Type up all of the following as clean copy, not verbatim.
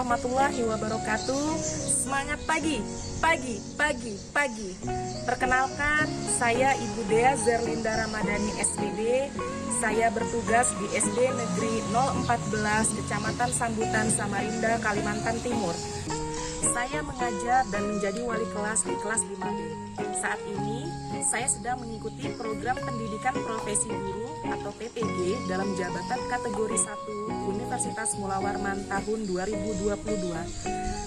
warahmatullahi wabarakatuh. Semangat pagi, pagi, pagi, pagi. Perkenalkan, saya Ibu Dea Zerlinda Ramadhani SPD. Saya bertugas di SD Negeri 014 Kecamatan Sambutan, Samarinda, Kalimantan Timur. Saya mengajar dan menjadi wali kelas di kelas 5B. Saat ini, saya sedang mengikuti program pendidikan profesi guru atau PPG dalam jabatan kategori 1 Universitas Mula Warman tahun 2022.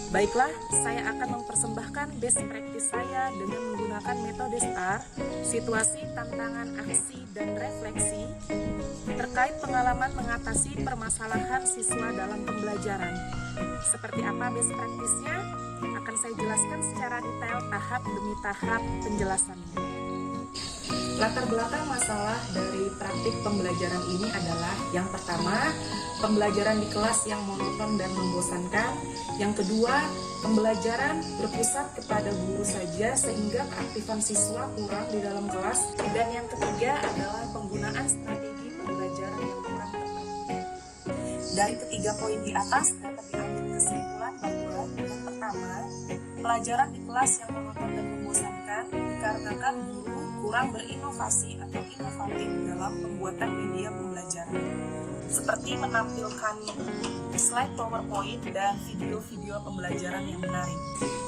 Baiklah, saya akan mempersembahkan best practice saya dengan menggunakan metode STAR, situasi, tantangan, aksi, dan refleksi terkait pengalaman mengatasi permasalahan siswa dalam pembelajaran. Seperti apa best practice-nya? Akan saya jelaskan secara detail tahap demi tahap penjelasannya. Latar belakang masalah dari praktik pembelajaran ini adalah yang pertama, pembelajaran di kelas yang monoton dan membosankan. Yang kedua, pembelajaran berpusat kepada guru saja sehingga keaktifan siswa kurang di dalam kelas. Dan yang ketiga adalah penggunaan strategi pembelajaran yang kurang tepat. Dari ketiga poin di atas dapat diambil kesimpulan bahwa yang pertama, pelajaran di kelas yang monoton dan membosankan dikarenakan guru kurang berinovasi atau inovatif dalam pembuatan media pembelajaran, seperti menampilkan slide PowerPoint dan video-video pembelajaran yang menarik.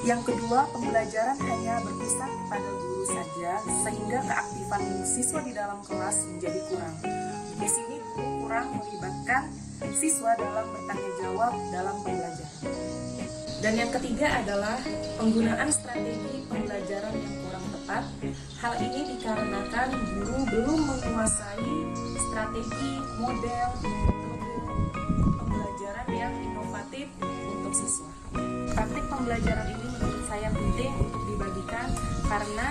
Yang kedua, pembelajaran hanya berpusat kepada guru saja sehingga keaktifan siswa di dalam kelas menjadi kurang. Di sini guru kurang melibatkan siswa dalam bertanya jawab dalam pembelajaran. Dan yang ketiga adalah penggunaan strategi pembelajaran yang kurang tepat. Hal ini dikarenakan guru belum menguasai strategi, model, metode pembelajaran yang inovatif untuk siswa. Praktik pembelajaran ini menurut saya penting untuk dibagikan karena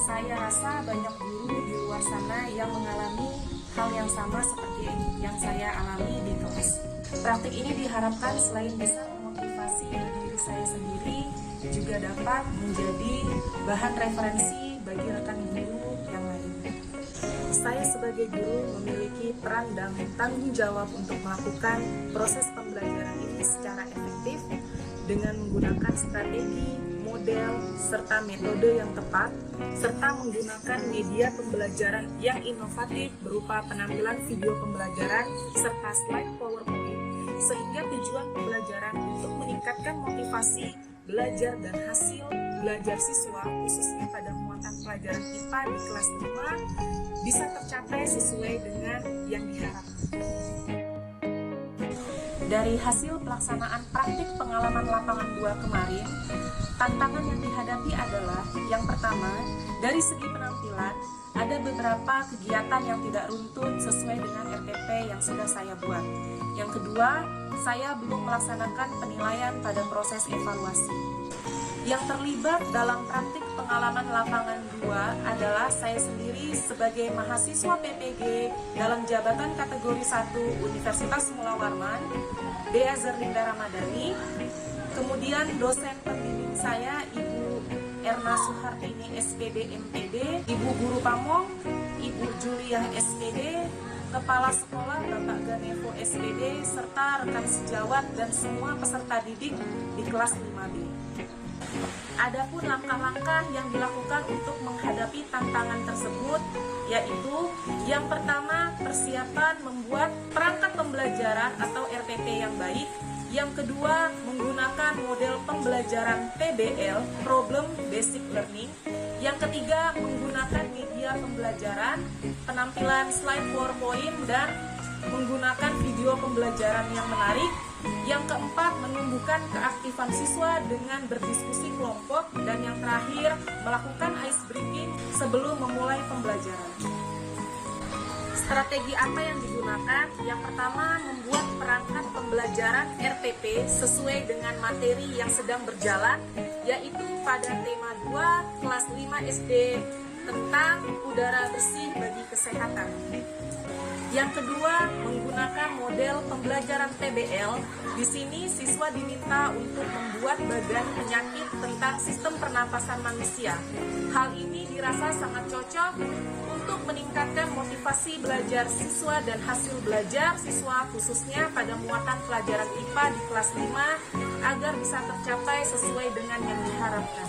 saya rasa banyak guru di luar sana yang mengalami hal yang sama seperti yang saya alami di kelas. Praktik ini diharapkan selain bisa memotivasi diri saya sendiri, juga dapat menjadi bahan referensi bagi rekan guru yang lainnya. Saya sebagai guru memiliki peran dan tanggung jawab untuk melakukan proses pembelajaran ini secara efektif dengan menggunakan strategi, model, serta metode yang tepat, serta menggunakan media pembelajaran yang inovatif berupa penampilan video pembelajaran serta slide PowerPoint, sehingga tujuan pembelajaran untuk meningkatkan motivasi belajar dan hasil belajar siswa khususnya pada muatan pelajaran IPA di kelas 5 bisa tercapai sesuai dengan yang diharapkan. Dari hasil pelaksanaan praktik pengalaman lapangan 2 kemarin, tantangan yang dihadapi adalah yang pertama, dari segi penampilan, ada beberapa kegiatan yang tidak runtun sesuai dengan RPP yang sudah saya buat. Yang kedua, saya belum melaksanakan penilaian pada proses evaluasi. Yang terlibat dalam praktik pengalaman lapangan 2 adalah saya sendiri sebagai mahasiswa PPG dalam jabatan kategori 1 Universitas Mula Warman, Dea Zerlinda Ramadhani, kemudian dosen pembimbing saya Ibu Erna Suhartini SPD MPD, Ibu Guru Pamong, Ibu Juliah SPD, Kepala Sekolah Bapak Ganevo SPD, serta rekan sejawat dan semua peserta didik di kelas 5B. Adapun langkah-langkah yang dilakukan untuk menghadapi tantangan tersebut, yaitu yang pertama, persiapan membuat perangkat pembelajaran atau RPP yang baik. Yang kedua, menggunakan model pembelajaran PBL, Problem Basic Learning. Yang ketiga, menggunakan media pembelajaran, penampilan slide PowerPoint, dan menggunakan video pembelajaran yang menarik. Yang keempat, menumbuhkan keaktifan siswa dengan berdiskusi kelompok. Dan yang terakhir, melakukan ice breaking sebelum memulai pembelajaran. Strategi apa yang digunakan? Yang pertama, membuat perangkat pembelajaran RPP sesuai dengan materi yang sedang berjalan, yaitu pada tema 2 kelas 5 SD tentang udara bersih bagi kesehatan. Yang kedua, menggunakan model pembelajaran TBL. Di sini siswa diminta untuk membuat bagan penyakit tentang sistem pernapasan manusia. Hal ini dirasa sangat cocok untuk meningkatkan motivasi belajar siswa dan hasil belajar siswa, khususnya pada muatan pelajaran IPA di kelas 5 agar bisa tercapai sesuai dengan yang diharapkan.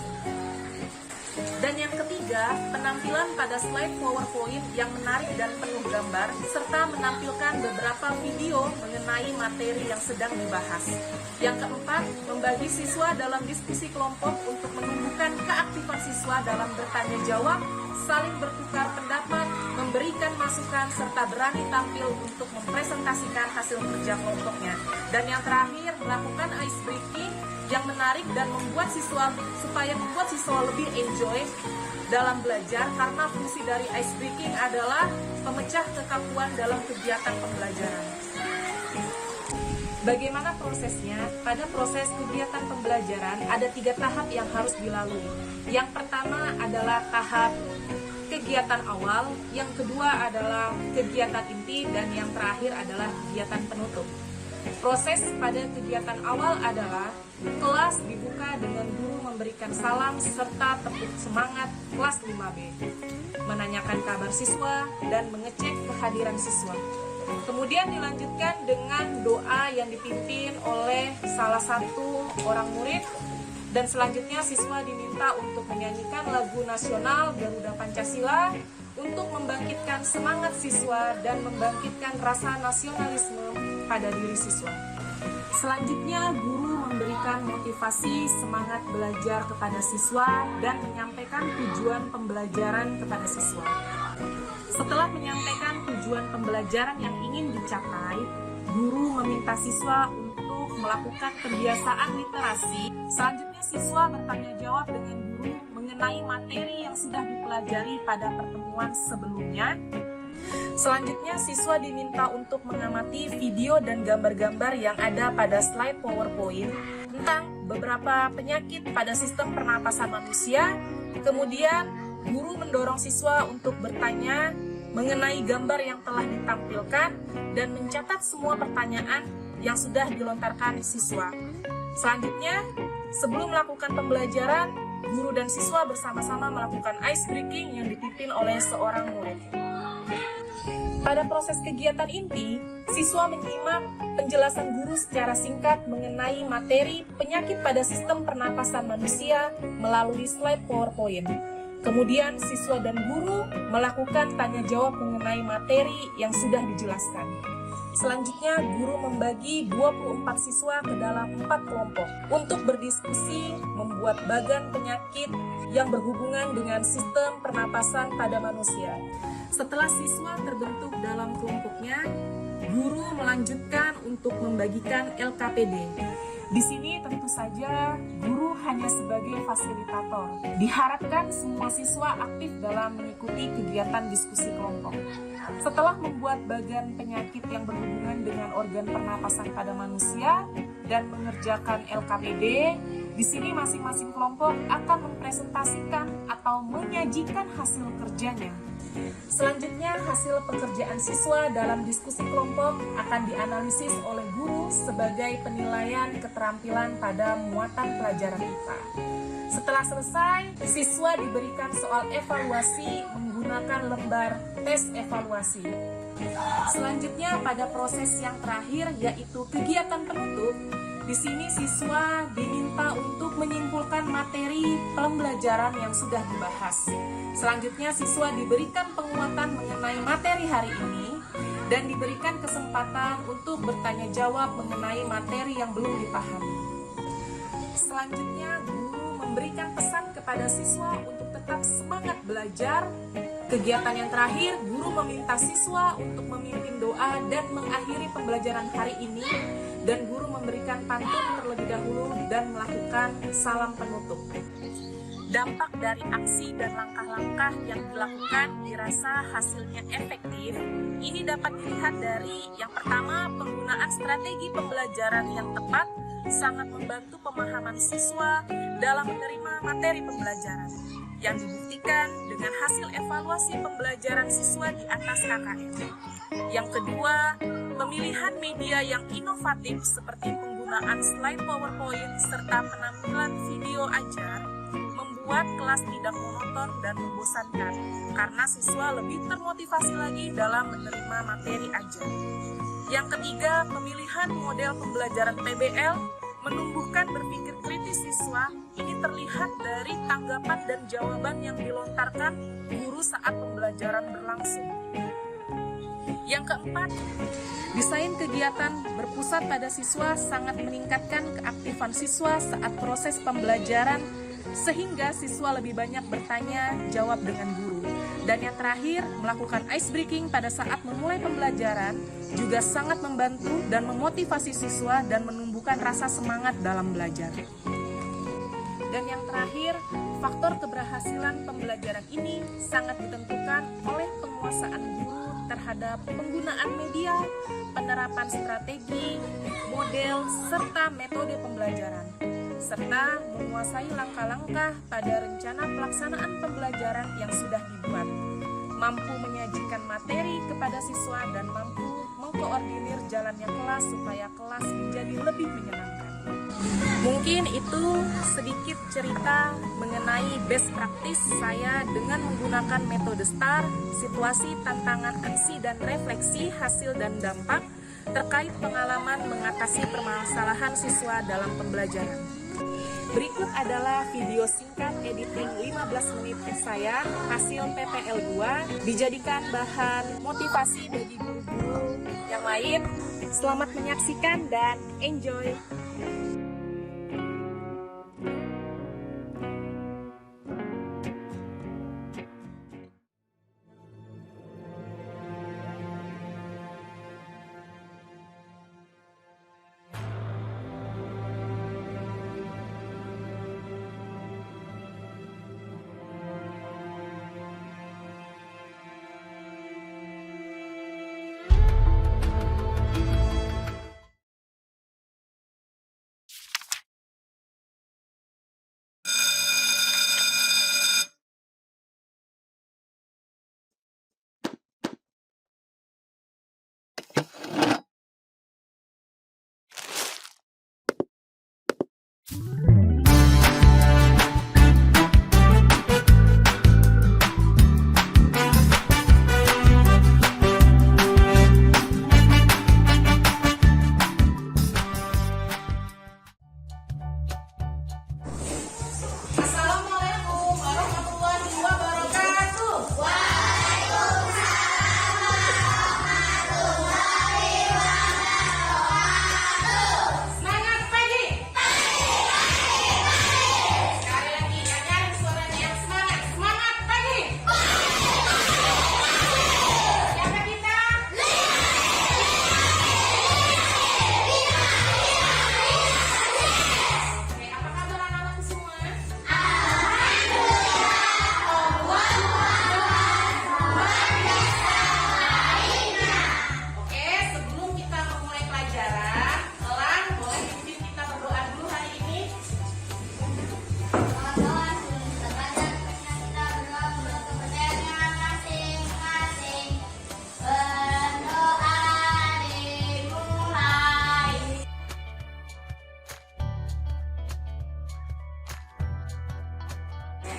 Dan yang ketiga, penampilan pada slide PowerPoint yang menarik dan penuh gambar, serta menampilkan beberapa video mengenai materi yang sedang dibahas. Yang keempat, membagi siswa dalam diskusi kelompok untuk menumbuhkan keaktifan siswa dalam bertanya jawab, saling bertukar pendapat, memberikan masukan, serta berani tampil untuk mempresentasikan hasil kerja kelompoknya. Dan yang terakhir, melakukan ice breaking yang menarik dan membuat siswa lebih enjoy dalam belajar, karena fungsi dari ice breaking adalah pemecah kekakuan dalam kegiatan pembelajaran. Bagaimana prosesnya? Pada proses kegiatan pembelajaran ada 3 tahap yang harus dilalui. Yang pertama adalah tahap kegiatan awal, yang kedua adalah kegiatan inti, dan yang terakhir adalah kegiatan penutup. Proses pada kegiatan awal adalah kelas dibuka dengan guru memberikan salam serta tepuk semangat kelas 5B, menanyakan kabar siswa dan mengecek kehadiran siswa. Kemudian dilanjutkan dengan doa yang dipimpin oleh salah satu orang murid, dan selanjutnya siswa diminta untuk menyanyikan lagu nasional Garuda Pancasila untuk membangkitkan semangat siswa dan membangkitkan rasa nasionalisme pada diri siswa. Selanjutnya, guru memberikan motivasi semangat belajar kepada siswa dan menyampaikan tujuan pembelajaran kepada siswa. Setelah menyampaikan tujuan pembelajaran yang ingin dicapai, guru meminta siswa untuk melakukan kebiasaan literasi. Selanjutnya, siswa bertanya jawab dengan guru mengenai materi yang sudah dipelajari pada pertemuan sebelumnya. Selanjutnya, siswa diminta untuk mengamati video dan gambar-gambar yang ada pada slide PowerPoint tentang beberapa penyakit pada sistem pernapasan manusia. Kemudian, guru mendorong siswa untuk bertanya mengenai gambar yang telah ditampilkan dan mencatat semua pertanyaan yang sudah dilontarkan siswa. Selanjutnya, sebelum melakukan pembelajaran, guru dan siswa bersama-sama melakukan ice breaking yang dipimpin oleh seorang murid. Pada proses kegiatan inti, siswa menyimak penjelasan guru secara singkat mengenai materi penyakit pada sistem pernapasan manusia melalui slide PowerPoint. Kemudian siswa dan guru melakukan tanya jawab mengenai materi yang sudah dijelaskan. Selanjutnya, guru membagi 24 siswa ke dalam 4 kelompok untuk berdiskusi membuat bagan penyakit yang berhubungan dengan sistem pernapasan pada manusia. Setelah siswa terbentuk dalam kelompoknya, guru melanjutkan untuk membagikan LKPD. Di sini tentu saja guru hanya sebagai fasilitator. Diharapkan semua siswa aktif dalam mengikuti kegiatan diskusi kelompok. Setelah membuat bagan penyakit yang berhubungan dengan organ pernapasan pada manusia dan mengerjakan LKPD, di sini masing-masing kelompok akan mempresentasikan atau menyajikan hasil kerjanya. Selanjutnya, hasil pekerjaan siswa dalam diskusi kelompok akan dianalisis oleh guru sebagai penilaian keterampilan pada muatan pelajaran IPA. Setelah selesai, siswa diberikan soal evaluasi menggunakan lembar tes evaluasi. Selanjutnya, pada proses yang terakhir yaitu kegiatan penutup, di sini siswa diminta untuk menyimpulkan materi pembelajaran yang sudah dibahas. Selanjutnya, siswa diberikan penguatan mengenai materi hari ini dan diberikan kesempatan untuk bertanya jawab mengenai materi yang belum dipahami. Selanjutnya, guru memberikan pesan kepada siswa untuk tetap semangat belajar. Kegiatan yang terakhir, guru meminta siswa untuk memimpin doa dan mengakhiri pembelajaran hari ini, dan guru memberikan pantun terlebih dahulu dan melakukan salam penutup. Dampak dari aksi dan langkah-langkah yang dilakukan dirasa hasilnya efektif. Ini dapat dilihat dari yang pertama, penggunaan strategi pembelajaran yang tepat sangat membantu pemahaman siswa dalam menerima materi pembelajaran, yang dibuktikan dengan hasil evaluasi pembelajaran siswa di atas KKM. Yang kedua, pemilihan media yang inovatif seperti penggunaan slide PowerPoint serta penampilan video ajar membuat kelas tidak monoton dan membosankan karena siswa lebih termotivasi lagi dalam menerima materi ajar. Yang ketiga, pemilihan model pembelajaran PBL menumbuhkan berpikir kritis siswa. Ini terlihat dari tanggapan dan jawaban yang dilontarkan guru saat pembelajaran berlangsung. Yang keempat, desain kegiatan berpusat pada siswa sangat meningkatkan keaktifan siswa saat proses pembelajaran sehingga siswa lebih banyak bertanya jawab dengan guru. Dan yang terakhir, melakukan ice breaking pada saat memulai pembelajaran juga sangat membantu dan memotivasi siswa dan menumbuhkan rasa semangat dalam belajar. Dan yang terakhir, faktor keberhasilan pembelajaran ini sangat ditentukan oleh penguasaan guru terhadap penggunaan media, penerapan strategi, model, serta metode pembelajaran, serta menguasai langkah-langkah pada rencana pelaksanaan pembelajaran yang sudah dibuat, mampu menyajikan materi kepada siswa dan mampu mengkoordinir jalannya kelas supaya kelas menjadi lebih menyenangkan. Mungkin itu sedikit cerita mengenai best practice saya dengan menggunakan metode STAR, situasi, tantangan, aksi, dan refleksi, hasil dan dampak terkait pengalaman mengatasi permasalahan siswa dalam pembelajaran. Berikut adalah video singkat editing 15 menit saya, hasil PPL 2, dijadikan bahan motivasi bagi guru-guru yang lain. Selamat menyaksikan dan enjoy!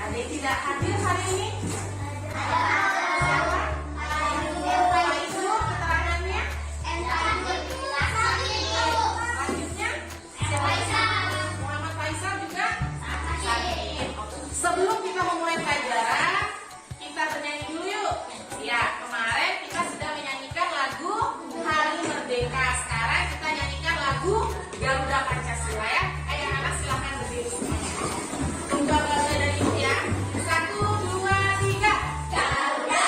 Ada yang tidak hadir hari ini? Siapa? Pak Ibu, keterangannya? Selanjutnya? Muhammad Faisal juga? Sakit. Sebelum kita memulai pelajaran, kita bernyanyi dulu yuk. Ya, kemarin kita sudah menyanyikan lagu Hari Merdeka. Sekarang kita nyanyikan lagu Garuda Pancasila ya. Ayo anak silakan berdiri semuanya. Tunggu dari ibu ya. 1, 2, 3. Garuda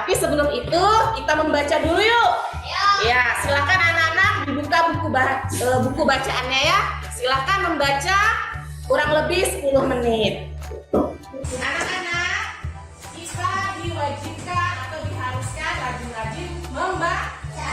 Tapi sebelum itu kita membaca dulu yuk. Ya, silakan anak-anak dibuka buku bacaannya ya. Silakan membaca kurang lebih 10 menit. Anak-anak, kita diwajibkan atau diharuskan rajin-rajin membaca.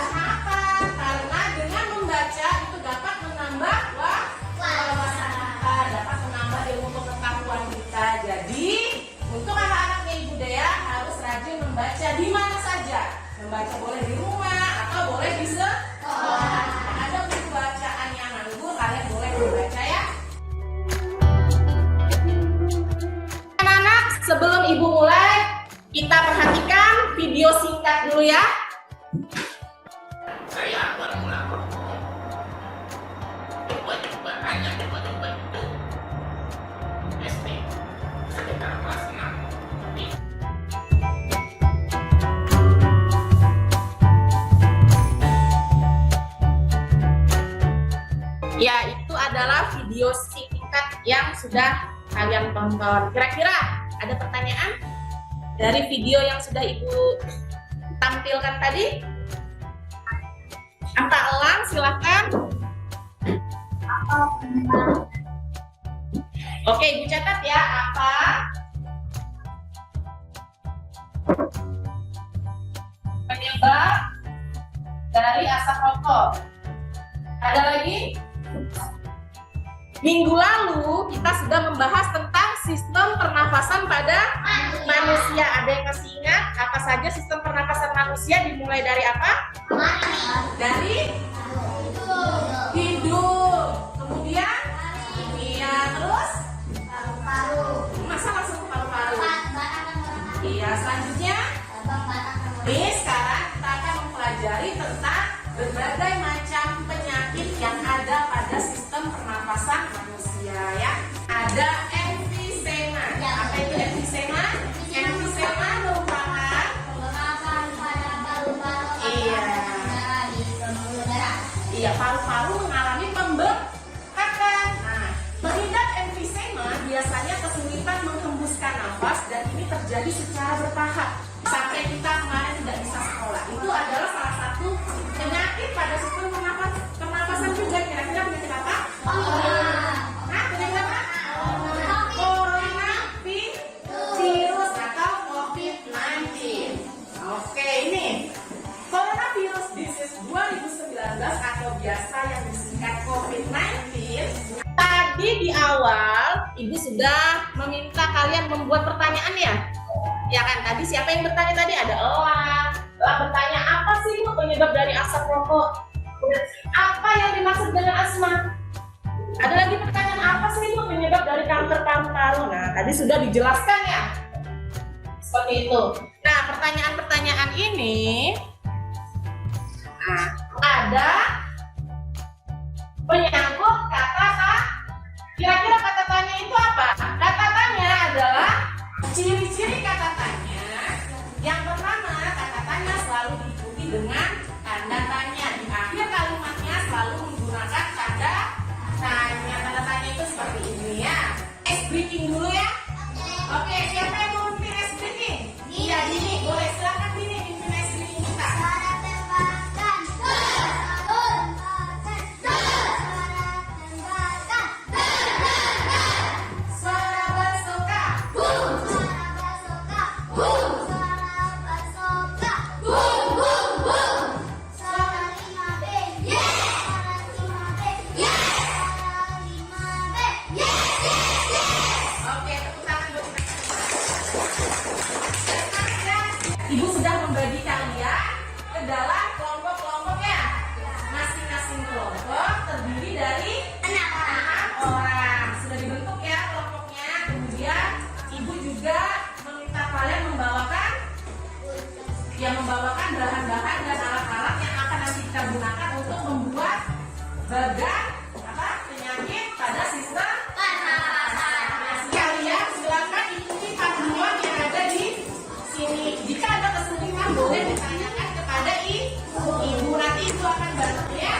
Kenapa? Karena dengan membaca itu dapat menambah wawasan kita, dapat menambah ilmu pengetahuan kita. Jadi, untuk anak-anaknya Ibu Dea harus rajin membaca di mana saja. Membaca boleh di rumah atau boleh di sekolah. Jika ada buku bacaan yang nganggur, kalian boleh membaca ya. Anak-anak, sebelum Ibu mulai, kita perhatikan video singkat dulu ya. Saya baru melapor. Coba-coba itu. SD sekitar kelas 6. Ya, itu adalah video singkat yang sudah kalian tonton. Kira-kira ada pertanyaan dari video yang sudah Ibu tampilkan tadi? Angka elang, silakan. Oke, Ibu catat ya. Apa? Penyebab dari asap rokok. Ada lagi? Minggu lalu kita sudah membahas tentang sistem pernafasan pada manusia. Ada yang masih ingat apa saja sistem pernafasan manusia dimulai dari apa? Dari hidung. Kemudian iya, terus masa langsung ke paru-paru? Iya, selanjutnya ini sekarang kita akan mempelajari tentang berbagai macam penyakit yang ada pada sistem pernapasan manusia ya. Ada emfisema. Apa itu emfisema? Emfisema merupakan Iya, paru-paru mengalami pembengkakan. Nah, pengidap emfisema biasanya kesulitan menghembuskan nafas dan ini terjadi secara bertahap sampai kita kemarin tidak bisa sekolah. Itu adalah salah satu penyakit pada sistem pernapasan juga. Kira-kira penyakit apa? Nah, penyakit apa? Coronavirus atau COVID-19. Oke, ini Coronavirus Disease 2019 atau biasa yang disingkat COVID-19. Tadi di awal Ibu sudah meminta kalian membuat pertanyaan ya. Ya kan, tadi siapa yang bertanya tadi? Ada elang. Elang bertanya, apa sih Bu penyebab dari asap rokok? Apa yang dimaksud dengan asma? Ada lagi pertanyaan, apa sih Bu penyebab dari kanker paru-paru? Nah, tadi sudah dijelaskan ya. Seperti itu. Nah, pertanyaan-pertanyaan ini ada menyangkut kata-kata. Kira-kira kata tanya itu apa? Kata tanya adalah ciri-ciri kata tanya. Yang pertama, kata tanya selalu diikuti dengan tanda tanya. Di akhir kalimatnya selalu menggunakan tanda tanya. Tanda tanya itu seperti ini ya. Ice breaking dulu ya. Oke, siapa yang mau mimpin ice breaking? Iya, Dini. Boleh, silakan Dini mimpin ice breaking kita. Ibu sudah membagi kalian ke dalam kelompok-kelompoknya. Masing-masing kelompok terdiri dari 6 orang. Sudah dibentuk ya kelompoknya. Kemudian Ibu juga meminta kalian membawakan bahan-bahan dan alat-alat yang akan nanti kita gunakan untuk membuat bagan penyakit pada sistem pernapasan. Kalian silakan ikuti panduan yang ada di sini. Jika ada kesulitan boleh ditanyakan kepada Ibu. Nanti Ibu akan bantu ya.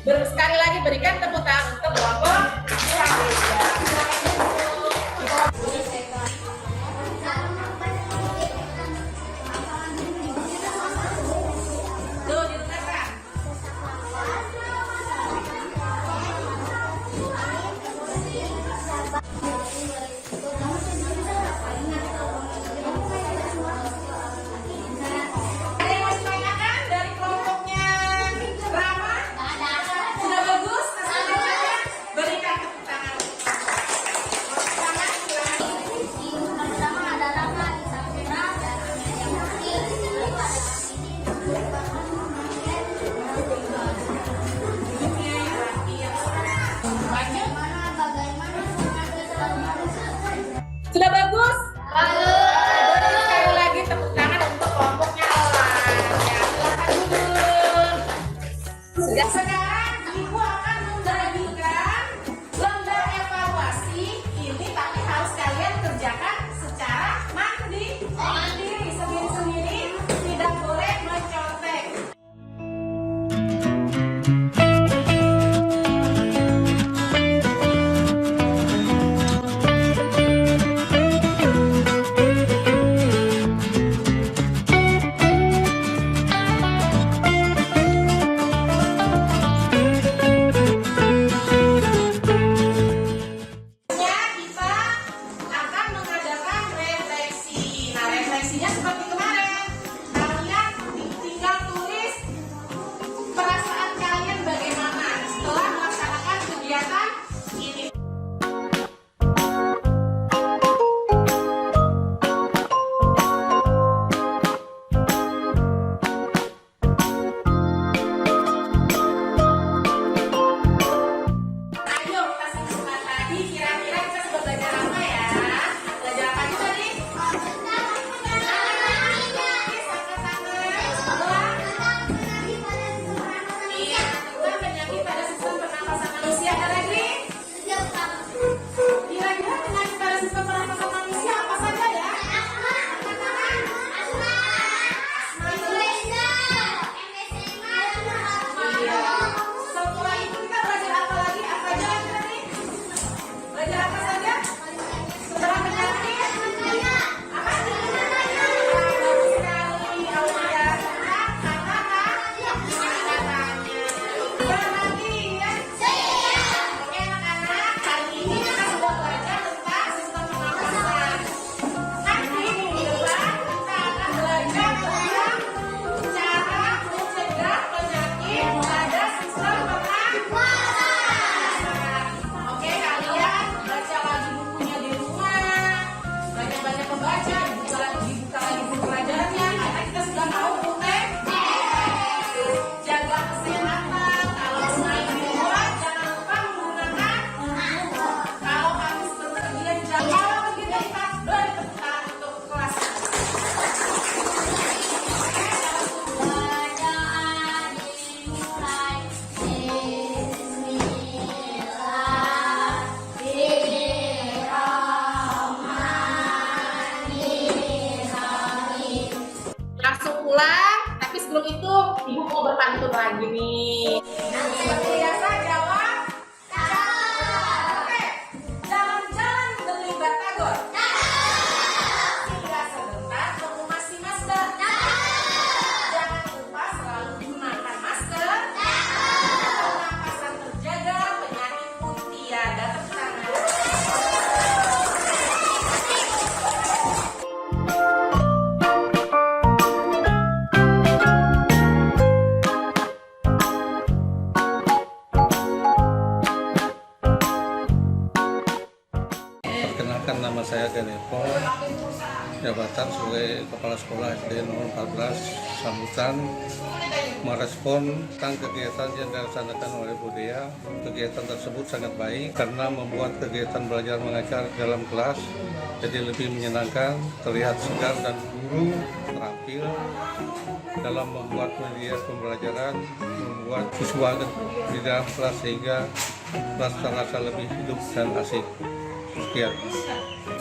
Sekali lagi berikan tepuk tangan untuk kelompok yang beda. Tuh, didengarkan. Ada yang mau ditanyakan dari kelompoknya Rama? Sudah bagus? Hasilnya? Berikan tepuk tangan. Tepuk tangan, silakan. Sudah bagus? Beri sekali lagi tepuk tangan untuk kelompoknya Elan. Ya, silakan duduk. Sekarang Ibu akan membagikan lomba evaluasi ini, tapi harus kalian kerjakan secara mandiri sendiri-sendiri, tidak boleh mencontek. Kita akan mengadakan refleksi. Nah, refleksinya seperti kemarin. Kalian tinggal tulis perasaan kalian bagaimana setelah melaksanakan kegiatan ini. Ayo kita simpulkan lagi, kira-kira kita sudah belajar apa ya? Belajar apa aja tadi? Iya, kedua penyakit pada sistem pernapasan manusia. Ada lagi? Kira-kira penyakit pada sistem pernapasan manusia apa saja ya? Iya. Setelah itu kita belajar apa lagi? Apa aja lagi tadi? Belajar apa saja? Setelah penyakit? Apa? Bagus sekali, Aulia. Kata-kata? Kata-katanya. Berarti ya? Oke anak-anak, hari ini kita sudah belajar tentang sistem pernapasan. Nanti minggu depan kita akan belajar tentang cara mencegah penyakit pada sistem pernapasan. Oke, kalian baca lagi bukunya di rumah, banyak-banyak membaca, dibuka lagi buku pelajarannya, karena kita sudah tahu jaga kesehatan. Kalau main di luar jangan lupa menggunakan kalau habis bepergian jangan. Kalau begitu kita beri tepuk tangan untuk kelas. Langsung pulang, tapi sebelum itu ibu mau berpantun lagi nih. Seperti biasa jawab. Oke, jalan-jalan beli batagor. Singgah sebentar mengumasi masker. Jangan lupa selalu gunakan masker. Pernapasan terjaga, penyakit pun tiada. Tepuk tangan. Perkenalkan, nama saya Ganepo, jabatan sebagai Kepala Sekolah SD nomor 14, sambutan merespon tentang kegiatan yang dilaksanakan oleh Bu Dea. Kegiatan tersebut sangat baik karena membuat kegiatan belajar mengajar dalam kelas jadi lebih menyenangkan, terlihat segar dan guru terampil dalam membuat media pembelajaran, membuat siswa di dalam kelas sehingga kelas terasa lebih hidup dan asik. Sekian.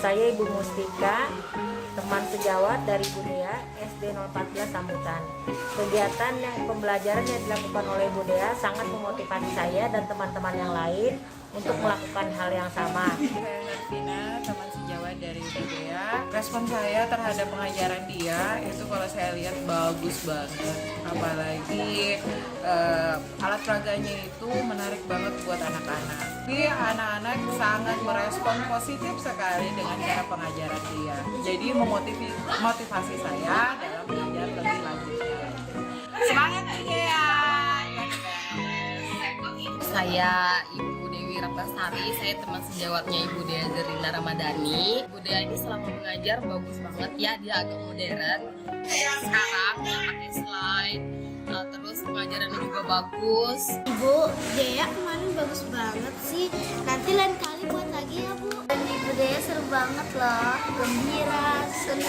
Saya Ibu Mustika, teman sejawat dari Bu Dea SD 014 Sambutan. Kegiatan yang pembelajaran yang dilakukan oleh Bu Dea sangat memotivasi saya dan teman-teman yang lain untuk melakukan hal yang sama. Saya Narvina, teman sejawat dari Bu Dea. Respon saya terhadap pengajaran dia itu kalau saya lihat bagus banget. Apalagi alat peraganya itu menarik banget buat anak-anak. Jadi anak-anak sangat merespon positif sekali dengan cara pengajaran dia. Jadi memotivasi saya dalam belajar lebih lanjutnya. Semangat Bu Dea! Saya Ibu Dewi Ratnasari, saya teman sejawatnya Ibu Dea Zerlinda Ramadhani. Ibu Dea ini selama mengajar bagus banget ya, dia agak modern. Sekarang dia pakai slide, terus pengajarannya juga bagus. Ibu Dea kemarin bagus banget sih. Nanti lain kali buat lagi ya Bu. Dan Ibu Dea seru banget loh, gembira, senang.